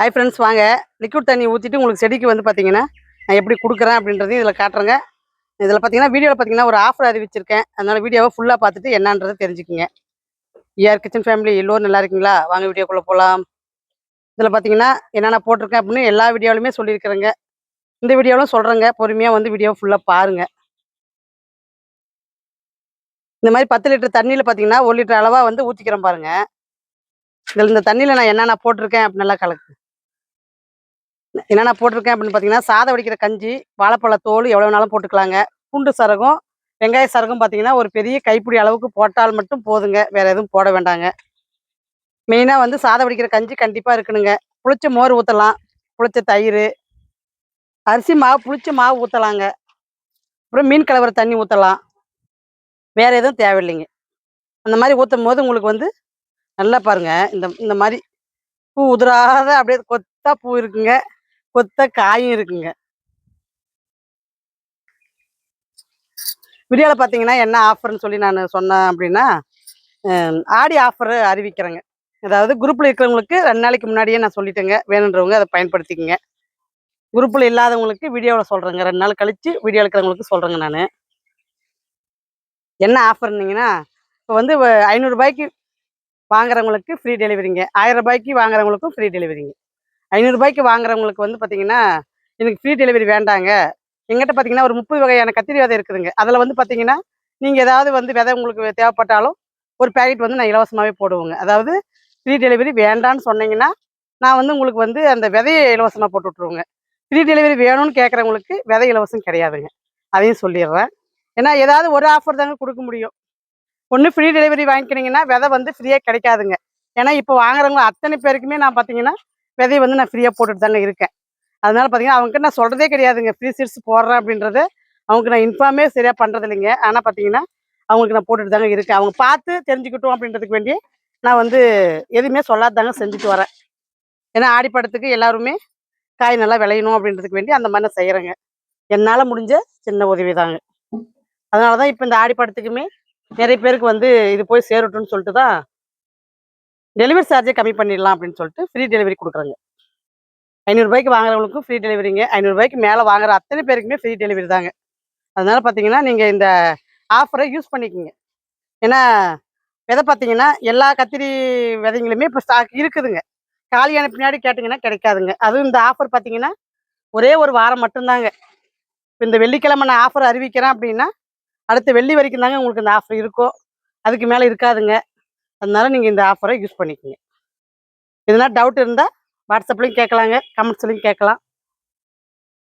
Hi friends, வாங்க liquid தண்ணி ஊற்றிட்டு உங்களுக்கு செடிக்கு வந்து பார்த்தீங்கன்னா நான் எப்படி கொடுக்குறேன் அப்படின்றதையும் இதில் காட்டுறேங்க. இதில் பார்த்தீங்கன்னா வீடியோவில் பார்த்தீங்கன்னா ஒரு ஆஃபர் அறிவிச்சிருக்கேன். அதனால் வீடியோவை ஃபுல்லாக பார்த்துட்டு என்னன்றதை தெரிஞ்சுக்குங்க. கிச்சன் ஃபேமிலி எல்லோரும் நல்லா இருக்கீங்களா? வாங்க வீடியோக்குள்ளே போகலாம். இதில் பார்த்தீங்கன்னா என்னென்ன போட்டிருக்கேன் அப்படின்னு எல்லா வீடியோவிலுமே சொல்லியிருக்கிறேங்க. இந்த வீடியோவிலும் சொல்கிறேங்க. பொறுமையாக வந்து வீடியோ ஃபுல்லாக பாருங்கள். இந்த மாதிரி 10 லிட்டர் தண்ணியில் பார்த்தீங்கன்னா 1 லிட்டர் அளவாக வந்து ஊற்றிக்கிறேன் பாருங்கள். இதில் இந்த தண்ணியில் நான் என்னென்ன போட்டிருக்கேன் அப்படின்னு நல்லா கலக்கு. என்னென்ன போட்டிருக்கேன் அப்படின்னு பார்த்தீங்கன்னா சாதம் வடிக்கிற கஞ்சி, வாழைப்பழ தோல் எவ்வளோ வேணாலும் போட்டுக்கலாங்க. பூண்டு சரகம், வெங்காய சரகம் பார்த்தீங்கன்னா ஒரு பெரிய கைப்பிடி அளவுக்கு போட்டால் மட்டும் போதுங்க. வேற எதுவும் போட வேண்டாங்க. மெயினாக வந்து சாதம் வடிக்கிற கஞ்சி கண்டிப்பாக இருக்கணுங்க. புளிச்ச மோர் ஊற்றலாம், புளிச்ச தயிர், அரிசி மாவு, புளிச்ச மாவு ஊற்றலாங்க. அப்புறம் மீன் கலவர தண்ணி ஊற்றலாம். வேற எதுவும் தேவையில்லைங்க. அந்த மாதிரி ஊற்றும் போது உங்களுக்கு வந்து நல்லா பாருங்க. இந்த இந்த மாதிரி பூ உதிராத அப்படியே கொத்தா பூ இருக்குங்க, கொத்த காயும் இருக்குங்க. வீடியோவில் பார்த்தீங்கன்னா என்ன ஆஃபர்னு சொல்லி நான் சொன்னேன் அப்படின்னா, ஆடி ஆஃபர் அறிவிக்கிறேங்க. அதாவது குரூப்பில் இருக்கிறவங்களுக்கு 2 நாளைக்கு முன்னாடியே நான் சொல்லிட்டேங்க. வேணுன்றவங்க அதை பயன்படுத்திக்கங்க. குரூப்பில் இல்லாதவங்களுக்கு வீடியோவில் சொல்கிறேங்க. 2 நாள் கழித்து வீடியோ இருக்கிறவங்களுக்கு சொல்கிறேங்க நான். என்ன ஆஃபர்னீங்கன்னா, இப்போ வந்து ரூ. 500 வாங்குறவங்களுக்கு ஃப்ரீ டெலிவரிங்க. ரூ. 1000 வாங்குறவங்களுக்கும் ஃப்ரீ டெலிவரிங்க. ரூ. 500 வாங்குறவங்களுக்கு வந்து பார்த்தீங்கன்னா, எனக்கு ஃப்ரீ டெலிவரி வேண்டாங்க. எங்கிட்ட பார்த்தீங்கன்னா ஒரு 30 வகையான கத்திரி விதை இருக்குதுங்க. அதில் வந்து பார்த்தீங்கன்னா, நீங்கள் ஏதாவது வந்து விதை உங்களுக்கு தேவைப்பட்டாலும் ஒரு பேக்கெட் வந்து நான் இலவசமாகவே போடுவேங்க. அதாவது ஃப்ரீ டெலிவரி வேண்டான்னு சொன்னீங்கன்னா, நான் வந்து உங்களுக்கு வந்து அந்த விதையை இலவசமாக போட்டு விட்ருவேங்க. ஃப்ரீ டெலிவரி வேணும்னு கேட்குறவங்களுக்கு விதை இலவசம் கிடையாதுங்க. அதையும் சொல்லிடுறேன். ஏன்னா ஏதாவது ஒரு ஆஃபர் தாங்க கொடுக்க முடியும். ஒன்று ஃப்ரீ டெலிவரி வாங்கிக்கினீங்கன்னா விதை வந்து ஃப்ரீயாக கிடைக்காதுங்க. ஏன்னா இப்போ வாங்குறவங்க அத்தனை பேருக்குமே நான் பார்த்தீங்கன்னா விதையை வந்து நான் ஃப்ரீயாக போட்டுட்டு தாங்க இருக்கேன். அதனால பார்த்தீங்கன்னா அவங்ககிட்ட நான் சொல்கிறதே கிடையாதுங்க. ஃப்ரீ சீட்ஸ் போடுறேன் அப்படின்றத அவங்களுக்கு நான் இன்ஃபார்மே சரியாக பண்ணுறது இல்லைங்க. ஆனால் பார்த்தீங்கன்னா அவங்களுக்கு நான் போட்டுட்டு தாங்க இருக்கேன். அவங்க பார்த்து தெரிஞ்சுக்கிட்டோம் அப்படின்றதுக்கு வேண்டி நான் வந்து எதுவுமே சொல்லாத தாங்க செஞ்சுட்டு வரேன். ஏன்னா ஆடிப்படத்துக்கு எல்லாருமே காய் நல்லா விளையணும் அப்படின்றதுக்கு வேண்டி அந்த மாதிரி நான் செய்கிறேங்க. என்னால் முடிஞ்ச சின்ன உதவி தாங்க. அதனால தான் இப்போ இந்த ஆடிப்படத்துக்குமே நிறைய பேருக்கு வந்து இது போய் சேரட்டும்னு சொல்லிட்டு தான் டெலிவரி சார்ஜை கம்மி பண்ணிடலாம் அப்படின்னு சொல்லிட்டு ஃப்ரீ டெலிவரி கொடுக்குறேங்க. ரூ. 500 வாங்குறவங்களுக்கும் ஃப்ரீ டெலிவரிங்க. ரூ. 500 மேலே வாங்குற அத்தனை பேருக்குமே ஃப்ரீ டெலிவரி தாங்க. அதனால பார்த்தீங்கன்னா நீங்கள் இந்த ஆஃபரை யூஸ் பண்ணிக்கோங்க. ஏன்னா விதை பார்த்தீங்கன்னா எல்லா கத்திரி விதைங்களுமே இப்போ ஸ்டாக் இருக்குதுங்க. காலியான பின்னாடி கேட்டிங்கன்னா கிடைக்காதுங்க. அதுவும் இந்த ஆஃபர் பார்த்தீங்கன்னா ஒரே ஒரு வாரம் மட்டும்தாங்க. இப்போ இந்த வெள்ளிக்கிழமை நான் ஆஃபர் அறிவிக்கிறேன் அப்படின்னா அடுத்த வெள்ளி வரைக்கும் தாங்க உங்களுக்கு இந்த ஆஃபர் இருக்கும். அதுக்கு மேலே இருக்காதுங்க. அதனால நீங்கள் இந்த ஆஃபரை யூஸ் பண்ணிக்கோங்க. எதுனா டவுட் இருந்தால் வாட்ஸ்அப்லையும் கேட்கலாங்க, கமெண்ட்ஸ்லையும் கேட்கலாம்.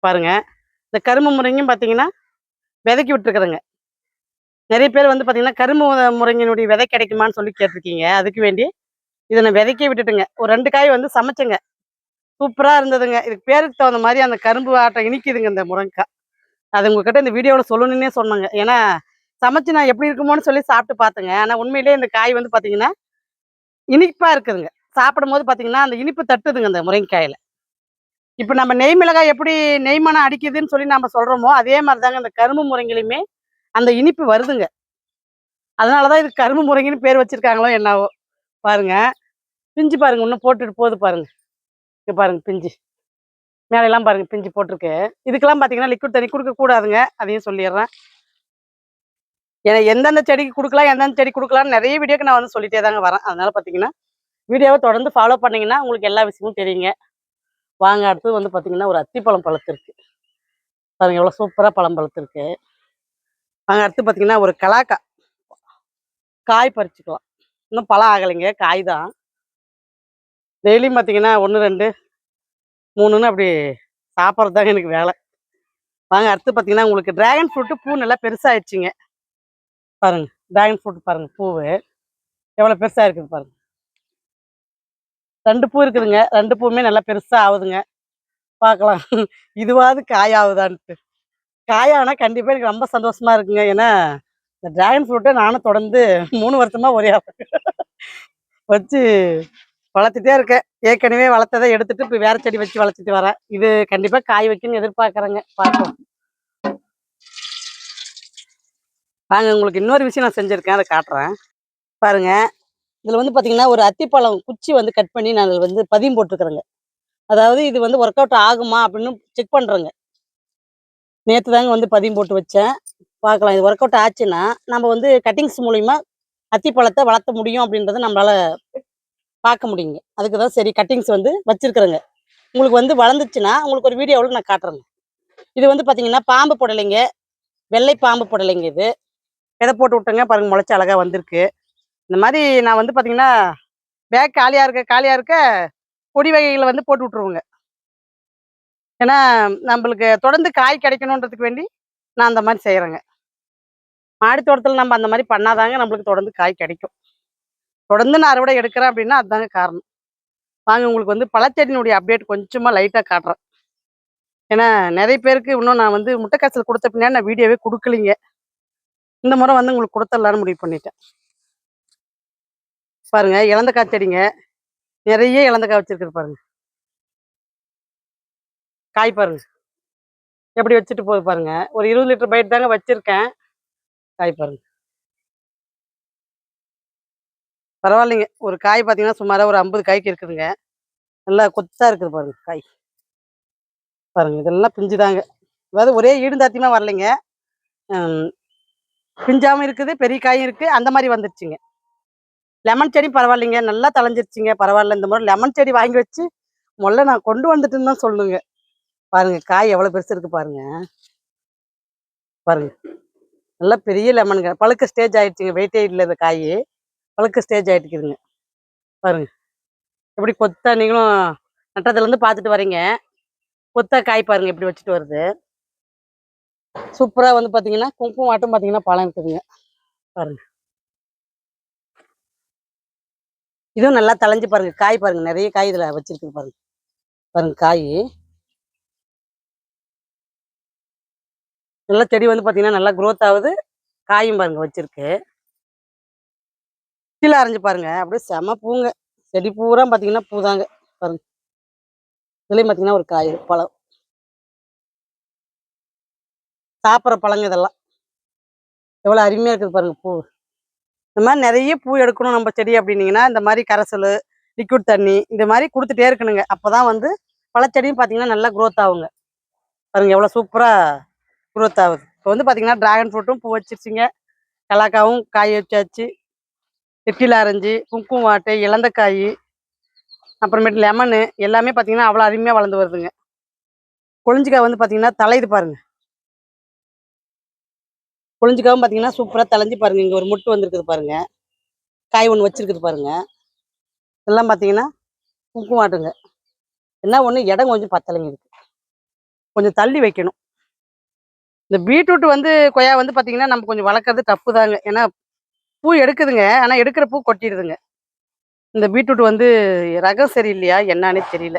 பாருங்கள், இந்த கரும்பு முறைங்கும் பார்த்தீங்கன்னா விதைக்கி விட்டுருக்குறேங்க. நிறைய பேர் வந்து பார்த்தீங்கன்னா கரும்பு முறைங்கினுடைய விதை கிடைக்குமான்னு சொல்லி கேட்டிருக்கீங்க. அதுக்கு வேண்டி இதை நான் விதைக்கே விட்டுட்டுங்க. ஒரு 2 காய் வந்து சமைச்சேங்க. சூப்பராக இருந்ததுங்க. இதுக்கு பேருக்கு தகுந்த மாதிரி அந்த கரும்பு ஆட்டம் இனிக்குதுங்க இந்த முருங்கைக்காய். அது உங்ககிட்ட இந்த வீடியோவில் சொல்லணுன்னே சொன்னாங்க. ஏன்னா சமைச்சு நான் எப்படி இருக்குமோன்னு சொல்லி சாப்பிட்டு பார்த்தேங்க. ஆனால் உண்மையிலேயே இந்த காய் வந்து பார்த்தீங்கன்னா இனிப்பாக இருக்குதுங்க. சாப்பிடும்போது பார்த்தீங்கன்னா அந்த இனிப்பு தட்டுதுங்க அந்த முருங்கைக்காயில். இப்போ நம்ம நெய் மிளகாய் எப்படி நெய் மணம் அடிக்குதுன்னு சொல்லி நம்ம சொல்கிறோமோ அதே மாதிரி தாங்க இந்த கரும்பு முறைங்கிலுமே அந்த இனிப்பு வருதுங்க. அதனால தான் இது கரும்பு முறைங்கன்னு பேர் வச்சிருக்காங்களோ என்னவோ. பாருங்க, பிஞ்சு பாருங்க, இன்னும் போட்டுட்டு போகுது பாருங்க. இங்கே பாருங்க பிஞ்சு, மேலெல்லாம் பாருங்க பிஞ்சு போட்டிருக்கு. இதுக்கெல்லாம் பார்த்தீங்கன்னா லிக்விட் தண்ணி கொடுக்கக்கூடாதுங்க. அதையும் சொல்லிடுறேன். ஏன்னா எந்தெந்த செடிக்கு கொடுக்கலாம், எந்தெந்த செடி கொடுக்கலாம்னு நிறைய வீடியோக்கு நான் வந்து சொல்லிட்டே தாங்க வரேன். அதனால பார்த்தீங்கன்னா வீடியோவை தொடர்ந்து ஃபாலோ பண்ணிங்கன்னா உங்களுக்கு எல்லா விஷயமும் தெரியுங்க. வாங்க, அடுத்தது வந்து பார்த்தீங்கன்னா ஒரு அத்திப்பழம் பழுத்திருக்கு பாருங்க, எவ்வளோ சூப்பராக பழம் பழுத்திருக்கு. வாங்க, அடுத்து பார்த்தீங்கன்னா ஒரு கலாக்காய் காய் பறிச்சுக்கலாம். இன்னும் பழம் ஆகலைங்க, காய் தான். டெய்லியும் பார்த்தீங்கன்னா 1, 2, 3ன்னு அப்படி சாப்பிட்றது தாங்க எனக்கு வேலை. வாங்க, அடுத்து பார்த்தீங்கன்னா உங்களுக்கு டிராகன் ஃப்ரூட்டு பூ நல்லா பெருசாகிடுச்சிங்க. பாருங்க, டிராகன் ஃப்ரூட் பாருங்க, பூவு எவ்வளோ பெருசாக இருக்குது பாருங்க. 2 பூ இருக்குதுங்க. 2 பூவுமே நல்லா பெருசாக ஆகுதுங்க. பார்க்கலாம் இதுவாவது காய் ஆகுதான்ட்டு. காயானா கண்டிப்பாக எனக்கு ரொம்ப சந்தோஷமா இருக்குங்க. ஏன்னா இந்த டிராகன் ஃப்ரூட்டை நானும் தொடர்ந்து 3 வருஷமா ஒரே வச்சு வளர்த்துட்டே இருக்கேன். ஏற்கனவே வளர்த்ததை எடுத்துட்டு இப்போ வேற செடி வச்சு வளர்த்துட்டு வரேன். இது கண்டிப்பாக காய் வைக்குன்னு எதிர்பார்க்குறேங்க. பார்ப்போம். வாங்க, உங்களுக்கு இன்னொரு விஷயம் நான் செஞ்சுருக்கேன், அதை காட்டுறேன். பாருங்க, இதில் வந்து பார்த்தீங்கன்னா ஒரு அத்திப்பழம் குச்சி வந்து கட் பண்ணி நான் அதில் வந்து பதியம் போட்டிருக்கிறேங்க. அதாவது இது வந்து ஒர்க் அவுட் ஆகுமா அப்படின்னு செக் பண்ணுறேங்க. நேற்று தாங்க வந்து பதியம் போட்டு வச்சேன். பார்க்கலாம் இது ஒர்க் அவுட் ஆச்சுன்னா, நம்ம வந்து கட்டிங்ஸ் மூலியமா அத்திப்பழத்த வளர்த்த முடியும் அப்படின்றத நம்மளால பார்க்க முடியுங்க. அதுக்கு தான் சரி கட்டிங்ஸ் வந்து வச்சிருக்கிறேங்க. உங்களுக்கு வந்து வளர்ந்துச்சுன்னா, உங்களுக்கு ஒரு வீடியோவில் நான் காட்டுறேங்க. இது வந்து பார்த்தீங்கன்னா, பாம்பு புடலைங்க. வெள்ளை பாம்பு புடலைங்க இது. விதை போட்டு விட்டேங்க பாருங்க முளைச்சு அழகா வந்திருக்கு. இந்த மாரி நான் வந்து பார்த்தீங்கன்னா, பேக் காலியா இருக்க காலியா இருக்க கொடி வகைகள வந்து போட்டு விட்டுருவேங்க. ஏன்னா, நம்பளுக்கு தொடர்ந்து காய் கிடைக்கணுன்றதுக்கு வேண்டி, நான் அந்த மாரி செய்றேங்க. மாடி தோட்டத்துல நம்ம அந்த மாரி பண்ணாதாங்க நம்மளுக்கு தொடர்ந்து காய் கிடைக்கும். தொடர்ந்து நான் அறுவடை எடுக்கிறேன் அப்படின்னா, அதுதாங்க காரணம். வாங்க உங்களுக்கு வந்து பழச்செடியினுடைய அப்டேட் கொஞ்சமா லைட்டா காட்டுறேன். ஏன்னா, நெறைய பேருக்கு இன்னும் நான் வந்து முட்டைக்காய்ச்சல் குடுத்த பின்னாடி நான் வீடியோவே குடுக்கலைங்க. இந்த முறை வந்து உங்களுக்கு குடுத்துடலான்னு முடிவு பண்ணிட்டேன். பாருங்க, இலந்தக்காய் செடிங்க. நெறைய இலந்தக்காய் வச்சிருக்குது பாருங்க. காய் பாருங்க. எப்படி வச்சுட்டு போகுது பாருங்க. ஒரு 20 லிட்டர் பைட் தாங்க வச்சிருக்கேன். காய் பாருங்க. பரவாயில்லைங்க. ஒரு காய் பார்த்தீங்கன்னா, சுமாரா ஒரு 50 காய்க்கு இருக்குதுங்க. நல்லா கொத்தா இருக்குது பாருங்க காய். பாருங்க இதெல்லாம் பிஞ்சு தாங்க. அதாவது ஒரே ஈடுந்தாத்தியமா வரலைங்க. ம் பிஞ்சாவும் இருக்குது, பெரிய காயும் இருக்கு. அந்த மாரி வந்துருச்சுங்க. லெமன் செடி பரவாயில்லைங்க. நல்லா தழைஞ்சிருச்சுங்க. பரவாயில்ல. இந்த முறை லெமன் செடி வாங்கி வச்சு, மொல்ல நான் கொண்டு வந்துட்டேன்னு தான் சொல்லணுங்க. பாருங்க காய் எவ்வளோ பெருசு இருக்கு பாருங்க. பாருங்க. நல்லா பெரிய லெமனுங்க. பழுக்க ஸ்டேஜ் ஆயிடுச்சுங்க. வெயிட்டே இல்ல இந்த காயி. பழுக்க ஸ்டேஜ் ஆயிட்டுருக்குதுங்க. பாருங்க. எப்படி கொத்தா நீங்களும் நட்டத்துலேருந்து பார்த்துட்டு வரீங்க. கொத்தா காய் பாருங்க எப்படி வச்சுட்டு வருது. சூப்பரா வந்து பார்த்தீங்கன்னா, குங்குமமாட்டம் பார்த்தீங்கன்னா பழம் இருக்குதுங்க. பாருங்க. இதுவும் நல்லா தழைஞ்சு பாருங்க. காய் பாருங்க. நெறைய காய் இதில வச்சிருக்குது பாருங்க. பாருங்க காயி. நல்லா செடி வந்து பார்த்தீங்கன்னா, நல்லா குரோத் ஆவுது. காயும் பாருங்க வச்சிருக்கு. கீழ அரைஞ்சு பாருங்க. அப்படியே செம பூங்க. செடி பூரா பார்த்தீங்கன்னா, பூ தாங்க. பாருங்க. இதுலயும் பார்த்தீங்கன்னா, ஒரு காய் பழம். சாப்பிடுற பழங்க இதெல்லாம். எவ்வளோ அருமையா இருக்குது பாருங்க பூ. இந்த மாரி நெறைய பூ எடுக்கணும் நம்ம செடி அப்டின்னீங்கன்னா, இந்த மாரி கரைசலு, லிக்விட் தண்ணி இந்த மாரி குடுத்துட்டே இருக்கணுங்க. அப்பதான் வந்து பழச்செடியும் பார்த்தீங்கன்னா, நல்லா குரோத் ஆகுங்க. பாருங்க எவ்வளோ சூப்பரா குரோத் ஆகுது. இப்போ வந்து பார்த்தீங்கன்னா, டிராகன் ஃப்ரூட்டும் பூ வச்சிருச்சுங்க. கலாக்காவும் காய் வச்சாச்சு. வெற்றில ஆரஞ்சு, குங்கும வாட்டை, இலந்தக்காயி, அப்புறமேட்டு லெமனு எல்லாமே பார்த்தீங்கன்னா, அவ்வளோ அருமையா வளர்ந்து வருதுங்க. கொழிஞ்சிக்காய் வந்து பார்த்தீங்கன்னா, தழையுது பாருங்க. கொழிஞ்சிக்காவும் பார்த்தீங்கன்னா, சூப்பரா தழைஞ்சு பாருங்க. இங்க ஒரு மொட்டு வந்திருக்குது பாருங்க. காய் ஒண்ணு வச்சிருக்குது பாருங்க. இதெல்லாம் பார்த்தீங்கன்னா, குங்குமாட்டுங்க. என்ன ஒண்ணு இடம் கொஞ்சம் பத்தலைங்க இதுக்கு. கொஞ்சம் தள்ளி வைக்கணும். இந்த பீட்ரூட் வந்து கொய்யா வந்து பார்த்தீங்கன்னா, நம்ம கொஞ்சம் வளர்க்கறது தப்பு தாங்க. ஏன்னா, பூ எடுக்குதுங்க. ஆனா எடுக்கிற பூ கொட்டிடுதுங்க. இந்த பீட்ரூட் வந்து ரகம் சரியில்லையா? என்னான்னே தெரியல.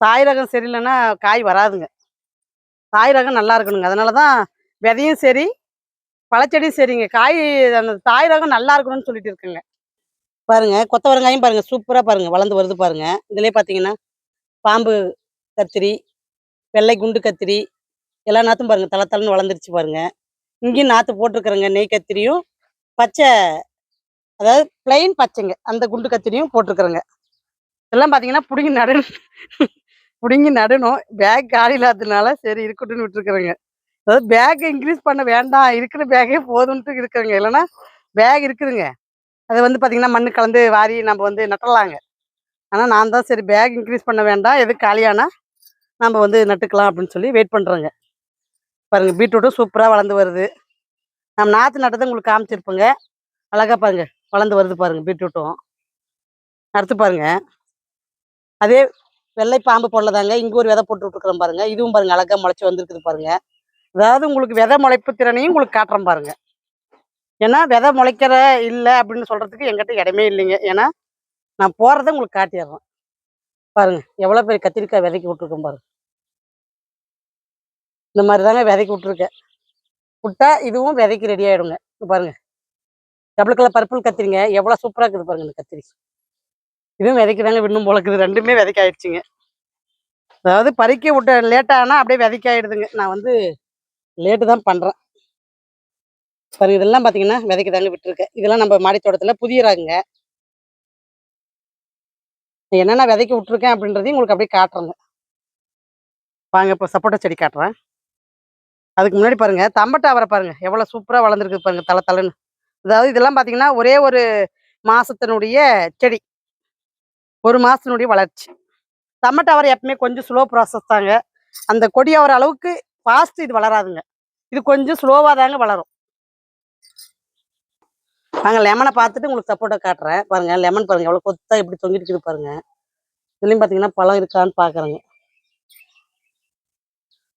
தாய் ரகம் சரியில்லன்னா காய் வராதுங்க. தாய் ரகம் நல்லா இருக்கணுங்க. அதனால தான் விதையும் சரி, பழச்செடியும் சரிங்க. காய் அந்த தாய் ரகம் நல்லா இருக்கணும்னு சொல்லிட்டு இருக்குங்க. பாருங்க, கொத்தவரங்காயும் பாருங்க, சூப்பரா பாருங்க வளர்ந்து வருது பாருங்க. இதிலயே பார்த்தீங்கன்னா, பாம்பு கத்திரி, வெள்ளை குண்டு கத்திரி, எல்லா நாத்தும் பாருங்க தள தளன்னு வளர்ந்துருச்சு பாருங்க. இங்கேயும் நாத்து போட்டுருக்குறேங்க. நெய் கத்திரியும், பச்சை அதாவது பிளெயின் பச்சைங்க. அந்த குண்டு கத்திரியும் போட்டுருக்குறேங்க. இதெல்லாம் பார்த்தீங்கன்னா, புடுங்கி நடணும். புடுங்கி நடணும். பேக் காலி இல்லாததுனால சரி இருக்கட்டும்னு விட்டுருக்குறேங்க. அதாவது பேக் இன்க்ரீஸ் பண்ண வேண்டாம். இருக்கிற பேக்கே போதும்ன்ட்டு இருக்குறேங்க. இல்லன்னா பேக் இருக்குதுங்க. அத வந்து பார்த்தீங்கன்னா, மண்ணு கலந்து வாரி நம்ம வந்து நட்டுறலாங்க. ஆனா நான் தான் சரி பேக் இன்க்ரீஸ் பண்ண வேண்டாம். எது காலியானா நம்ம வந்து நட்டுக்கலாம் அப்படின்னு சொல்லி வெயிட் பண்றேங்க. பாருங்க பீட்ரூட்டும் சூப்பரா வளர்ந்து வருது. நம்ம நாத்து நட்டத உங்களுக்கு காமிச்சிருப்பேங்க. அழகா பாருங்க வளர்ந்து வருது பாருங்க பீட்ரூட்டும். அடுத்து பாருங்க. அதே வெள்ளை பாம்பு போடலதாங்க. இங்க ஒரு விதை போட்டு விட்டுருக்குறேன் பாருங்க. இதுவும் பாருங்க அழகா முளைச்சு வந்திருக்குது பாருங்க. அதாவது உங்களுக்கு விதை முளைப்பு திறனையும் உங்களுக்கு காட்டுறேன் பாருங்க. ஏன்னா விதை முளைக்கிற இல்ல அப்படின்னு சொல்றதுக்கு என்கிட்ட இடமே இல்லைங்க. ஏன்னா நான் போடுறத உங்களுக்கு காட்டிடுறேன். பாருங்க எவ்வளோ பெரிய கத்திரிக்காய் விதைக்கு விட்டுருக்கோம் பாருங்க. இந்த மாதிரி தாங்க விதைக்கு விட்டுருக்கேன். விட்டா இதுவும் விதைக்கு ரெடி ஆயிடுங்க. இங்க பாருங்க. டபுள் கலர் பர்பிள் கத்திரிங்க. எவ்வளோ சூப்பரா இருக்குது பாருங்க இந்த கத்திரி. இதுவும் விதைக்கு தாங்க விடணும் போல இருக்குது. 2மே விதைக்கு ஆயிடுச்சுங்க. அதாவது பறிக்க விட்ட லேட் ஆனா அப்படியே விதைக்கு ஆயிடுதுங்க. நான் வந்து லேட்டு தான் பண்றேன். பாருங்க இதெல்லாம் பார்த்தீங்கன்னா, விதைக்கு தாங்க விட்டுருக்கேன். இதெல்லாம் நம்ம மாடி தோட்டத்துல புதிய ரகங்க. என்னென்ன விதைக்க விட்டுருக்கேன் அப்படின்றதையும் உங்களுக்கு அப்படியே காட்டுறேங்க. வாங்க இப்போ சப்போட்டா செடி காட்டுறேன். அதுக்கு முன்னாடி பாருங்க தம்பட்ட அவரை பாருங்க எவ்வளோ சூப்பராக வளர்ந்துருக்கு பாருங்க தலை தலைன்னு. அதாவது இதெல்லாம் பார்த்தீங்கன்னா ஒரே ஒரு மாசத்தினுடைய செடி, ஒரு மாசத்தினுடைய வளர்ச்சி. தம்பட்ட அவரை எப்பவுமே கொஞ்சம் ஸ்லோ ப்ராசஸ் தாங்க. அந்த கொடி அவரை அளவுக்கு ஃபாஸ்ட் இது வளராதுங்க. இது கொஞ்சம் ஸ்லோவாக தாங்க வளரும். வாங்க லெமனை பார்த்துட்டு உங்களுக்கு சப்போட்டா காட்டுறேன். பாருங்க லெமன் பாருங்க எவ்வளோ கொத்தா எப்படி தொங்கிட்டு இருக்குது பாருங்க. இதுலேயும் பார்த்தீங்கன்னா பழம் இருக்கான்னு பார்க்குறேங்க.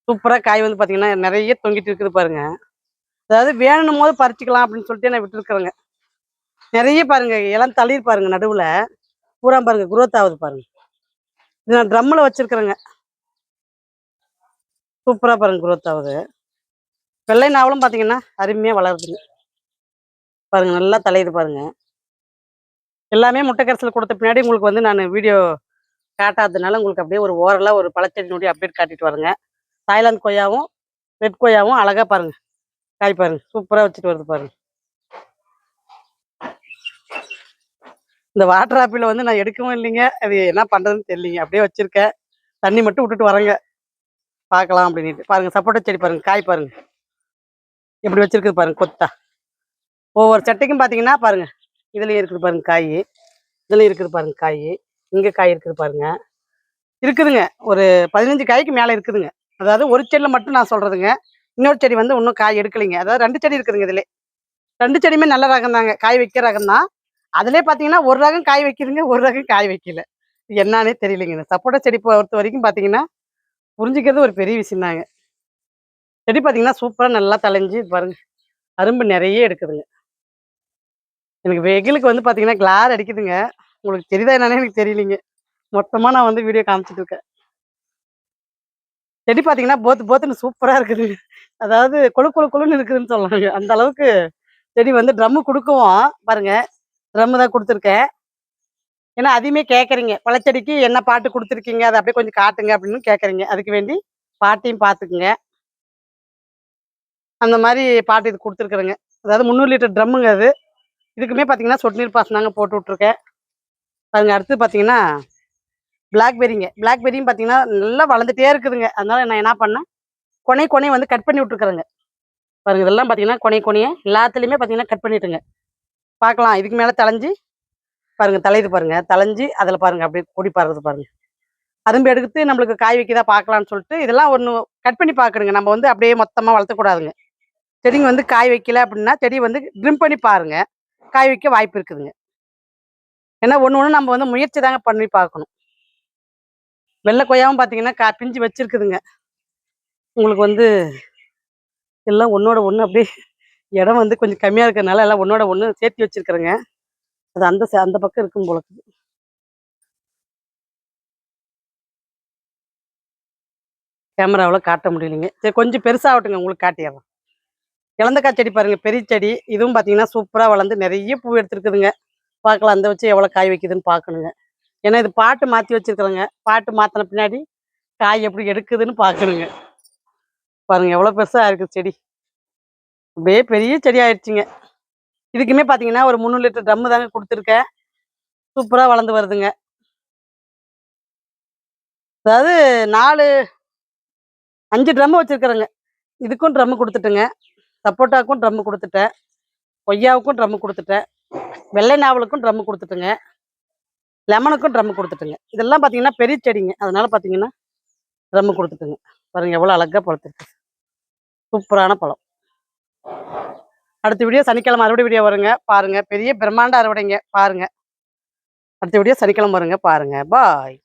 சூப்பராக காய் வந்து பார்த்தீங்கன்னா நிறைய தொங்கிட்டு இருக்குது பாருங்க. அதாவது வேணும் போது பறிச்சுக்கலாம் அப்படின்னு சொல்லிட்டு நான் விட்டுருக்குறேங்க. நிறைய பாருங்க இளம் தளிர் பாருங்க நடுவில் பூரா பாருங்க குரோத் ஆகுது பாருங்க. இது நான் ட்ரம்மில் வச்சிருக்கிறேங்க. சூப்பராக பாருங்க குரோத் ஆகுது. வெள்ளை நாவலும் பார்த்தீங்கன்னா அருமையாக வளருதுங்க. பாருங்க நல்லா தலையுது பாருங்க. எல்லாமே முட்டைக்கரிசல் கொடுத்த பின்னாடி உங்களுக்கு வந்து நான் வீடியோ காட்டாததுனால உங்களுக்கு அப்படியே ஒரு ஓரலாக ஒரு பழச்செடியினுடைய அப்டேட் காட்டிட்டு வரேங்க. தாய்லாந்து கொய்யாவும் ரெட் கொய்யாவும் அழகாக பாருங்க காய் பாருங்க சூப்பராக வச்சுட்டு வருது பாருங்க. இந்த வாட்டர் ஆப்பிள வந்து நான் எடுக்கவும் இல்லைங்க. அது என்ன பண்ணுறதுன்னு தெரியலிங்க. அப்படியே வச்சுருக்கேன். தண்ணி மட்டும் விட்டுட்டு வரேங்க. பார்க்கலாம் அப்படின்ட்டு. பாருங்க சப்போட்டா செடி பாருங்க காய் பாருங்க எப்படி வச்சிருக்குது பாருங்க கொத்தா. ஒவ்வொரு சட்டைக்கும் பார்த்தீங்கன்னா பாருங்க இதுலேயும் இருக்குது பாருங்க காய். இதுலேயும் இருக்குது பாருங்க காய். இங்கே காய் இருக்குது பாருங்க. இருக்குதுங்க. ஒரு 15 காய்க்கு மேலே இருக்குதுங்க. அதாவது ஒரு செடியில் மட்டும் நான் சொல்கிறதுங்க. இன்னொரு செடி வந்து இன்னும் காய் எடுக்கலைங்க. அதாவது 2 செடி இருக்குதுங்க இதிலே. 2 செடியுமே நல்ல ரகம் தாங்க. காய் வைக்கிற ரகம் தான். அதிலே பார்த்தீங்கன்னா ஒரு ரகம் காய் வைக்குதுங்க, ஒரு ரகம் காய் வைக்கல. என்னான்னே தெரியலைங்க. இந்த சப்போட்டா செடி பொறுத்த வரைக்கும் பார்த்தீங்கன்னா புரிஞ்சுக்கிறது ஒரு பெரிய விஷயம் தாங்க. செடி பார்த்தீங்கன்னா சூப்பரா நல்லா தழைஞ்சு பாருங்க. அரும்பு நிறைய எடுக்குதுங்க. எனக்கு வெயிலுக்கு வந்து பார்த்தீங்கன்னா கிளார் அடிக்குதுங்க. உங்களுக்கு தெரியுதா என்னன்னே எனக்கு தெரியலைங்க. மொத்தமா நான் வந்து வீடியோ காமிச்சிட்டு இருக்கேன். செடி பார்த்தீங்கன்னா போத்து போத்துன்னு சூப்பரா இருக்குதுங்க. அதாவது கொழு கொழு கொழுன்னு இருக்குதுன்னு சொல்லலாங்க. அந்த அளவுக்கு செடி வந்து ட்ரம்மு குடுக்கவும் பாருங்க, ட்ரம்மு தான் குடுத்துருக்கேன். ஏன்னா அதையுமே கேட்குறீங்க. பழச்செடிக்கு என்ன பாட்டு குடுத்துருக்கீங்க? அத அப்படியே கொஞ்சம் காட்டுங்க அப்படின்னு கேட்குறீங்க. அதுக்கு வேண்டி பாட்டையும் பார்த்துக்குங்க. அந்த மாரி பாட்டு இது குடுத்துருக்குறேங்க. அதாவது 300 லிட்டர் ட்ரம்முங்க அது. இதுக்குமே பார்த்தீங்கன்னா சொட்டு நீர் பாசனம் தாங்க போட்டு விட்டுருக்கேன். பாருங்க அடுத்து பார்த்தீங்கன்னா பிளாக்பெர்ரிங்க. பிளாக்பெர்ரியும் பார்த்தீங்கன்னா நல்லா வளர்ந்துட்டே இருக்குதுங்க. அதனால நான் என்ன பண்ணேன், கொனை கொனைய வந்து கட் பண்ணி விட்டுருக்குறேங்க. பாருங்க இதெல்லாம் பார்த்தீங்கன்னா கொனை கொனைய எல்லாத்துலயுமே பார்த்தீங்கன்னா கட் பண்ணிட்டுங்க. பார்க்கலாம் இதுக்கு மேல தழைஞ்சு பாருங்க தழையுது பாருங்க. தழைஞ்சு அதில பாருங்க அப்படியே கொடி பறக்குது பாருங்க. அரும்பு எடுத்து நம்மளுக்கு காய் வைக்குதா பார்க்கலான்னு சொல்லிட்டு இதெல்லாம் ஒண்ணு கட் பண்ணி பார்க்கணுங்க. நம்ம வந்து அப்படியே மொத்தமா வளர்த்தக்கூடாதுங்க. செடிங்க வந்து காய் வைக்கல அப்படின்னா செடிய வந்து ட்ரிம் பண்ணி பாருங்க. காய் வைக்க வாய்ப்பு இருக்குதுங்க. ஏன்னா ஒண்ணு ஒண்ணு நம்ம வந்து முயற்சி தாங்க பண்ணி பார்க்கணும். வெள்ளை கொய்யாவும் பார்த்தீங்கன்னா பிஞ்சு வச்சிருக்குதுங்க. உங்களுக்கு வந்து எல்லாம் ஒண்ணோட ஒண்ணு அப்படியே இடம் வந்து கொஞ்சம் கம்மியா இருக்கிறனால எல்லாம் ஒண்ணோட ஒண்ணு சேர்த்து வச்சிருக்கிறேங்க. அது அந்த பக்கம் இருக்கும் போல இருக்குது. கேமராவுல காட்ட முடியலைங்க. சரி கொஞ்சம் பெருசாகட்டுங்க உங்களுக்கு காட்டிடுறேன். இலந்தக்காய் செடி பாருங்க பெரிய செடி. இதுவும் பார்த்தீங்கன்னா சூப்பரா வளர்ந்து நிறைய பூ எடுத்துருக்குதுங்க. பார்க்கலாம் அந்த வச்சு எவ்வளோ காய் வைக்குதுன்னு பார்க்கணுங்க. ஏன்னா இது பாட்டு மாத்தி வச்சிருக்கிறேங்க. பாட்டு மாத்தின பின்னாடி காய் எப்படி எடுக்குதுன்னு பார்க்கணுங்க. பாருங்க எவ்வளோ பெருசா இருக்கு செடி. அப்படியே பெரிய செடி ஆயிடுச்சுங்க. இதுக்குமே பார்த்தீங்கன்னா ஒரு 300 லிட்டர் ட்ரம்மு தாங்க குடுத்துருக்கேன். சூப்பரா வளர்ந்து வருதுங்க. அதாவது 4, 5 ட்ரம்மு வச்சிருக்கிறேங்க. இதுக்கும் ட்ரம்மு குடுத்துட்டேங்க. சப்போட்டாவுக்கும் ட்ரம்மு குடுத்துட்டேன். கொய்யாவுக்கும் ட்ரம்மு குடுத்துட்டேன். வெள்ளை நாவலுக்கும் ட்ரம்மு குடுத்துட்டேங்க. லெமனுக்கும் ட்ரம்மு குடுத்துட்டேங்க. இதெல்லாம் பார்த்தீங்கன்னா பெரிய செடிங்க. அதனால பார்த்தீங்கன்னா ட்ரம்மு குடுத்துட்டேங்க. பாருங்க எவ்வளோ அழகா பழுத்துருக்கு. சூப்பரான பழம். அடுத்த வீடியோ சனிக்கிழமை அறுவடை வீடியோ வருங்க. பாருங்க. பெரிய பிரம்மாண்ட அறுவடைங்க. பாருங்க. அடுத்த வீடியோ சனிக்கிழமை வருங்க. பாருங்க. பாய்.